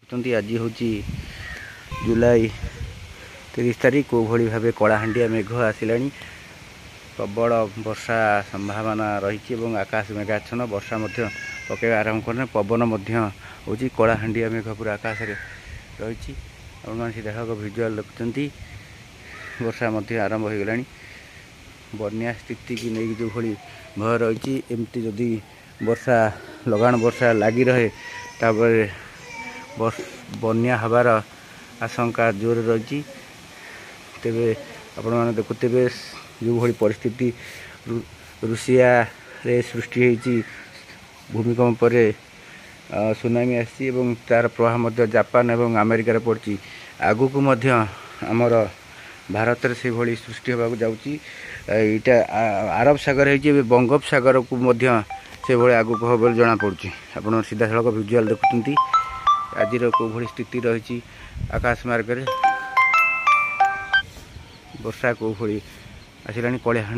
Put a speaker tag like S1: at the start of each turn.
S1: आज हूँ जुलाई 30 तारीख को भली भाव कलाहांडिया मेघ आसला प्रबल वर्षा संभावना रही आकाश मेघाच्छन्न वर्षा पकेवा आरंभ कर पवन हूँ कलाहांडिया मेघ पूरा आकाश रही देखा भिजुआल देखुं वर्षा आरंभ हो गला बन्या स्थिति की नहीं जो भली भय रही एमती जदि वर्षा लगाण वर्षा लगी रहे तापर बन्या हबार आशंका जोर रही तेरे आपण मैंने देखुवे जो भली परिस्थिति रुषिया रे सृष्टि होती भूमिकंप सुनामी आसी तार प्रभाव जापान और अमेरिकार पड़ी आगु को आमर भारत में से भली सृष्टि होगा जाऊँगी अरब सागर हो बंगोपसागर को से भाई आगू को बोल जना पड़ी आप सीधा सड़क भिजुआल देखुं आज कौ भली स्थिति रही आकाश मार्ग वर्षा कौ भली आसला कलाहांडी।